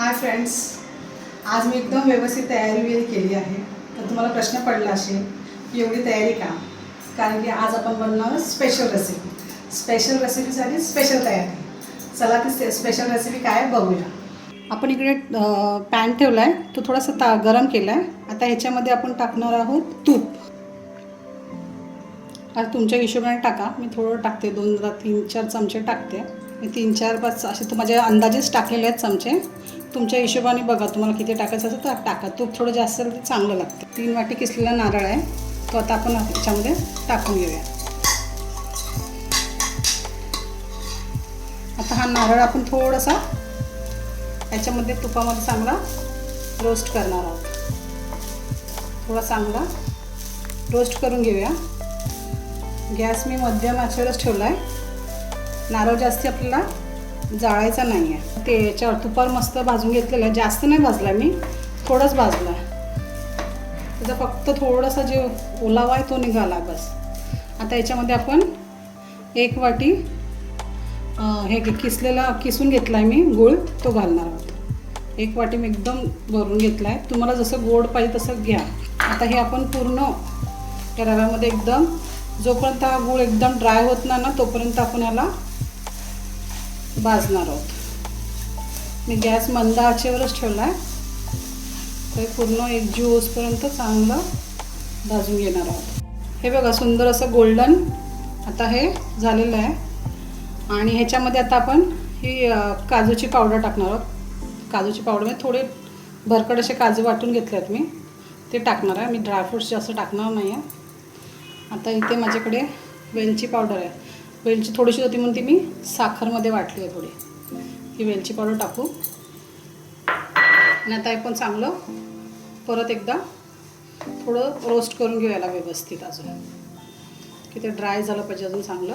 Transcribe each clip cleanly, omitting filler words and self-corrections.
Hi friends, आज मी एकदम व्यवस्थित तयारी केली आहे. तर तुम्हाला प्रश्न पडला असेल की एवढी तयारी का? कारण की आज आपण बनवणार स्पेशल रेसिपीसाठी स्पेशल तयारी. चला ती स्पेशल रेसिपी काय बघूया. आपण इकडे पॅन ठेवला आहे, तो थोडासा गरम केला आहे. आता ह्याच्यामध्ये आपण टाकणार आहोत तूप. आता तुमच्या हिशोबाने टाका. मी थोडं टाकते, 2-3-4 चमचे टाकते. मी 3-4-5 असे तर माझ्या अंदाजेच टाकलेले आहेत चमचे. तुमच्या हिशोबाने बघा, तुम्हाला किती टाकायचं असेल तर टाका. तूप थोडं जास्त असेल तर चांगलं लागतं. 3 वाटी किसलेला नारळ आहे, तो आता आपण याच्यामध्ये टाकून घेऊया. आता हा नारळ आपण थोडासा याच्यामध्ये तुपामध्ये चांगला रोस्ट करणार आहोत. थोडा चांगला रोस्ट करून घेऊया. गॅस मी मध्यम आचेवरच ठेवला आहे. नारळ जास्ती आपल्याला जाळायचा नाही आहे. ते याच्यावर तुपावर मस्त भाजून घेतलेलं आहे. जास्त नाही भाजला मी, थोडंच भाजला आहे. त्याचा फक्त थोडासा जे ओलावा आहे तो निघाला बस. आता याच्यामध्ये आपण 1 वाटी हे किसून घेतला आहे मी गूळ, तो घालणार आहोत. 1 वाटी मी एकदम भरून घेतला आहे. तुम्हाला जसं गोड पाहिजे तसं घ्या. आता हे आपण पूर्ण त्या रव्यामध्ये एकदम, जोपर्यंत हा गूळ एकदम ड्राय होत नाही ना तोपर्यंत आपण याला भाजणार आहोत. मी गॅस मंद आचेवरच ठेवला आहे. तर पूर्ण एकजीव होईपर्यंत चांगलं भाजून घेणार आहोत. हे बघा, सुंदर असं गोल्डन आता हे झालेलं आहे. आणि ह्याच्यामध्ये आता आपण ही काजूची पावडर टाकणार आहोत. काजूची पावडरमध्ये थोडे भरकट असे काजू वाटून घेतले आहेत मी, ते टाकणार आहे. मी ड्रायफ्रूट्स जास्त टाकणार नाही आहे. आता इथे माझ्याकडे वेलची पावडर आहे. वेलची थोडीशी होती म्हणून ती मी साखरमध्ये वाटली आहे थोडी. ही वेलची पावडर टाकू. आणि आता आपण चांगलं परत एकदा थोडं रोस्ट करून घेऊ याला व्यवस्थित, अजून की ते ड्राय झालं पाहिजे अजून चांगलं.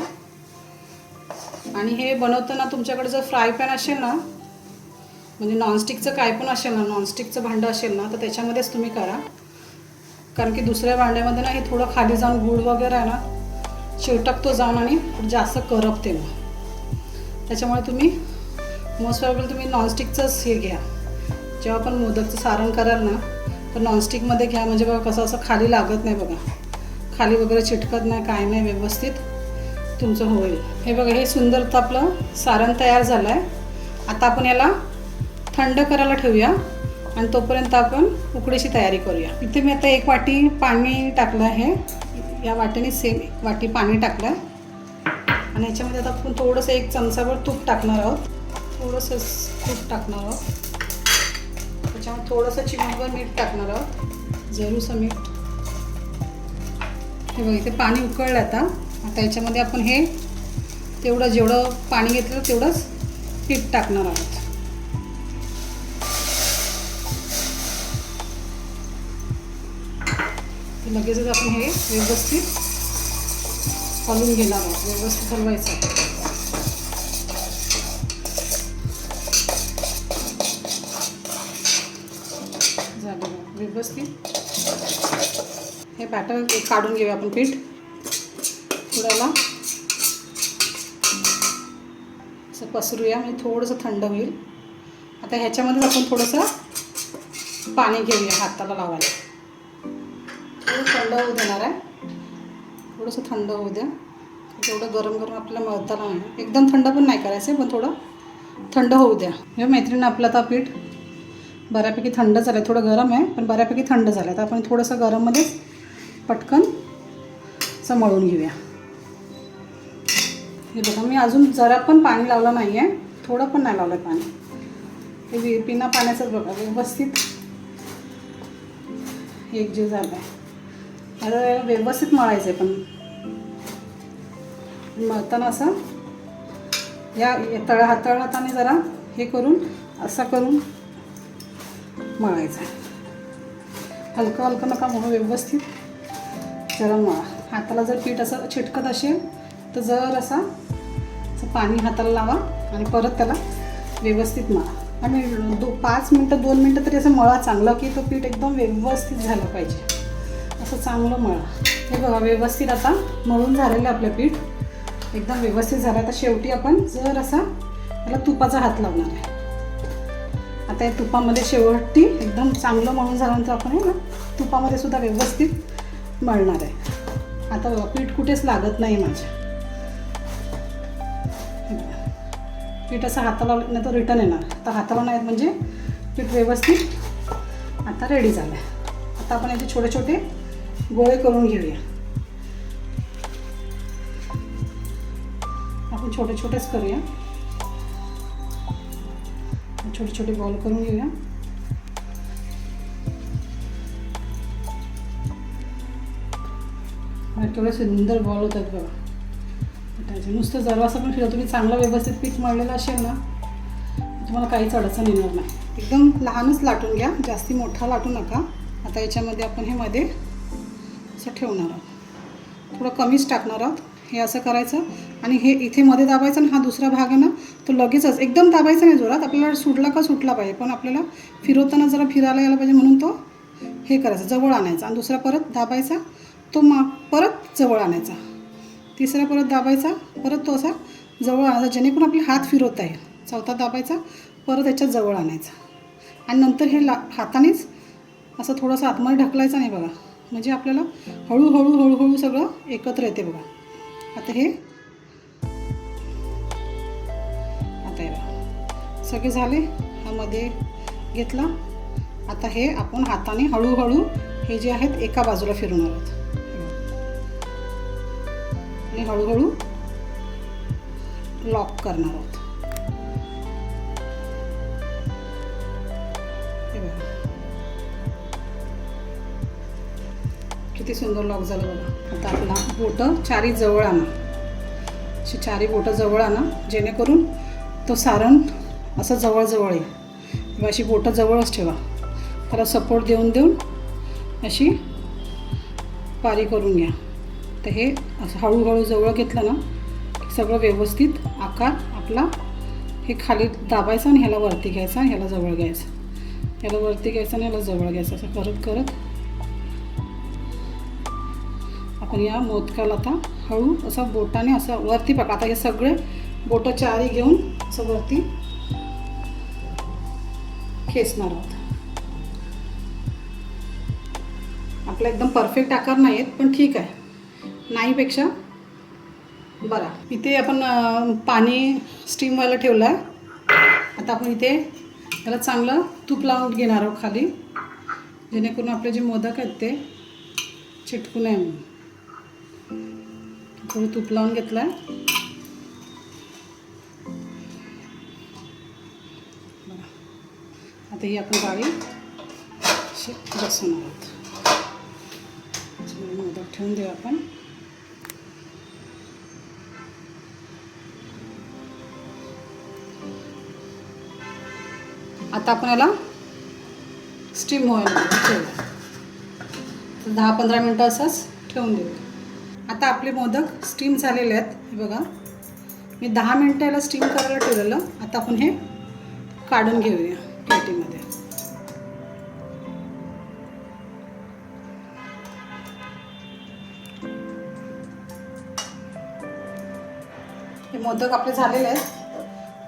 आणि हे बनवताना तुमच्याकडे जर फ्राय पॅन असेल ना, म्हणजे नॉनस्टिकचं काय पण असेल ना, नॉनस्टिकचं भांडं असेल ना, तर त्याच्यामध्येच तुम्ही करा. कारण की दुसऱ्या भांड्यामध्ये ना हे थोडं खाली जाऊन गूळ वगैरे आहे ना चिवटकतो जाऊन आणि जास्त करपते मग. त्याच्यामुळे तुम्ही मोस्ट प्रॉब्लेम तुम्ही नॉनस्टिकचंच हे घ्या. जेव्हा आपण मोदकचं सारण कराल ना तर नॉनस्टिकमध्ये घ्या. म्हणजे बघा कसं असं खाली लागत नाही, बघा खाली वगैरे चिटकत नाही, काय नाही, व्यवस्थित तुमचं होईल. हे बघा, हे सुंदर तर आपलं सारण तयार झालं आहे. आता आपण याला थंड करायला ठेवूया आणि तोपर्यंत आपण उकडीची तयारी करूया. इथे मी आता 1 वाटी पाणी टाकलं आहे. या वाटीने सेम 1 वाटी पाणी टाकलं आहे. आणि ह्याच्यामध्ये आता आपण थोडंसं 1 चमचाभर तूप टाकणार आहोत. थोडंसं तूप टाकणार आहोत. त्याच्यामध्ये थोडंसं चिमटभर मीठ टाकणार आहोत, जरूरचं मीठ. हे बघा, इथे पाणी उकळलं. आता याच्यामध्ये आपण हे तेवढं जेवढं पाणी घेतलं तेवढंच पीठ टाकणार आहोत. लगेचच आपण हे व्यवस्थित हलवून घेणार आहोत. व्यवस्थित हलवायचं. झालं व्यवस्थित. हे बॅटर काढून घेऊया आपण पीठ. थोड्याला असं पसरूया, म्हणजे थोडंसं थंड होईल. आता ह्याच्यामध्येच आपण थोडंसं पाणी घेऊया हाताला लावायला. थोडं थंड होऊ देणार आहे. थोडंसं थंड होऊ द्या. तेवढं गरम गरम आपल्याला मळताना नाही, एकदम थंड पण नाही करायचं आहे, पण थोडं थंड होऊ द्या. हे मैत्रिणी, आपलं आता पीठ बऱ्यापैकी थंड झालं आहे. थोडं गरम आहे पण बऱ्यापैकी थंड झालं आहे. तर आपण थोडंसं गरममध्येच पटकन असं मळून घेऊया. हे बघा, मी अजून जरा पण पाणी लावलं नाही आहे, थोडं पण नाही लावलं आहे पाणी. हे बिना पाण्याचंच बघा व्यवस्थित एकजीव झालं आहे. आता व्यवस्थित मळायचं आहे, पण मळताना असं या हाताने जरा हे करून असं करून मळायचं आहे. हलकं हलकं नका मग, व्यवस्थित जरा मळा. हाताला जर पीठ असं चिटकत असेल तर जर असं पाणी हाताला लावा आणि परत त्याला व्यवस्थित मळा. आणि 5 मिनटं 2 मिनटं तरी असं मळा चांगलं, की तो पीठ एकदम व्यवस्थित झालं पाहिजे. असं चांगलं मळा. हे बघा, व्यवस्थित आता मळून झालेलं आपलं पीठ एकदम व्यवस्थित झालं. आता शेवटी आपण जर असा त्याला तुपाचा हात लावणार आहे. आता हे तुपामध्ये शेवटी एकदम चांगलं मळून झाल्यानंतर आपण हे ना तुपामध्ये सुद्धा व्यवस्थित मळणार आहे. आता बघा पीठ कुठेच लागत नाही माझ्या. पीठ असं हाताला नाही तर रिटर्न येणार. आता हाताला नाही म्हणजे पीठ व्यवस्थित आता रेडी झालं आहे. आता आपण याचे छोटे छोटे गोळे करून घेऊया. आपण छोटे छोटेच करूया. छोटे छोटे बॉल करून घेऊया. केवढे सुंदर बॉल होतात बघा. त्याचे नुसतं जरासं पण फिरव. तुम्ही चांगलं व्यवस्थित पीठ मळलेलं असेल ना तुम्हाला काहीच अडचण येणार नाही. एकदम लहानच लाटून घ्या, जास्ती मोठा लाटू नका. आता याच्यामध्ये आपण हे मध्ये असं ठेवणार आहोत. थोडं कमीच टाकणार आहोत. हे असं करायचं आणि हे इथे मध्ये दाबायचं आणि हा दुसरा भाग आहे ना तो लगेचच एकदम दाबायचा नाही जोरात. आपल्याला सुटला का सुटला पाहिजे, पण आपल्याला फिरवताना जरा फिरायला यायला पाहिजे म्हणून तो हे करायचं, जवळ आणायचा आणि दुसरा परत दाबायचा, तो परत जवळ आणायचा, तिसरा परत दाबायचा, परत तो असा जवळ आणायचा जेणेकरून आपले हात फिरवता येईल. चौथा दाबायचा, परत याच्यात जवळ आणायचा आणि नंतर हे हातानेच असं थोडंसं आतमध्ये ढकलायचं नाही बघा, म्हणजे आपल्याला हळूहळू हळूहळू सगळं एकत्र येते बघा. आता हे सगळे झाले. हा मध्ये घेतला. आता हे आपण हाताने हळूहळू हे जे आहेत एका बाजूला फिरवणार आहोत आणि हळूहळू लॉक करणार आहोत. हे बघा किती सुंदर लॉक झालं बघा. आता आपला बोटं चारी जवळ आणा, अशी चारी बोटं जवळ आणा जेणेकरून तो सारण असं जवळजवळ येईल. किंवा अशी बोटं जवळच ठेवा. त्याला सपोर्ट देऊन देऊन अशी पारी करून घ्या. तर हे असं हळूहळू जवळ घेतलं ना सगळं व्यवस्थित आकार आपला हे खाली दाबायचा आणि ह्याला वरती घ्यायचा, ह्याला जवळ घ्यायचं, ह्याला वरती घ्यायचं आणि ह्याला जवळ घ्यायचं. असं करत करत आपण या मोदकाला आता हळू असं बोटाने असं वरती पकडा. आता हे सगळे बोटं चारी घेऊन असं वरती खेचणार आहोत. आपला एकदम परफेक्ट आकार नाही आहेत पण ठीक आहे, नाहीपेक्षा बरा. इथे आपण पाणी स्टीम व्हायला ठेवलं आहे. आता आपण इथे त्याला चांगलं तूप लावून घेणार आहोत खाली, जेणेकरून आपले जे मोदक आहेत ते चिटकू नये म्हणून. थोडं तूप लावून घेतलं आहे. आता ही आपण गाडी अशी बसवणार आहोत. मोदक ठेवून देऊ आपण. आता आपण याला स्टीम व्हायला ठेवू. 10-15 मिनटं असंच ठेवून देऊ. आता आपले मोदक स्टीम झालेले आहेत. हे बघा मी 10 मिनटं याला स्टीम करायला ठेवलेलं. आता आपण हे काढून घेऊया प्लेटीमध्ये. हे मोदक आपले झालेले आहेत.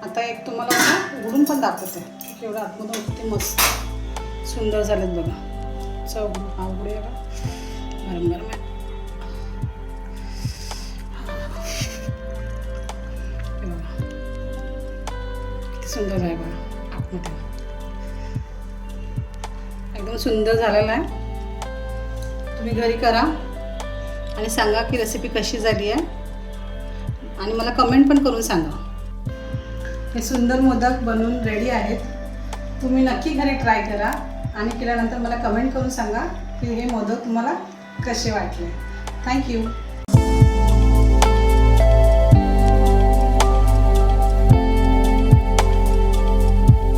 आता एक तुम्हाला उघडून पण दाखवते की केवढं आतमधून किती मस्त सुंदर झालेत बघा. चव हा उघडूया का, गरम गरम आहे. किती सुंदर आहे बघा आतमध्ये, एकदम सुंदर झालेला आहे. तुम्ही घरी करा आणि सांगा की रेसिपी कशी झाली आहे आणि मला कमेंट पण करून सांगा. हे सुंदर मोदक बनवून रेडी आहेत. तुम्ही नक्की घरी ट्राय करा आणि केल्यानंतर मला कमेंट करून सांगा की हे मोदक तुम्हाला कसे वाटले. थँक्यू.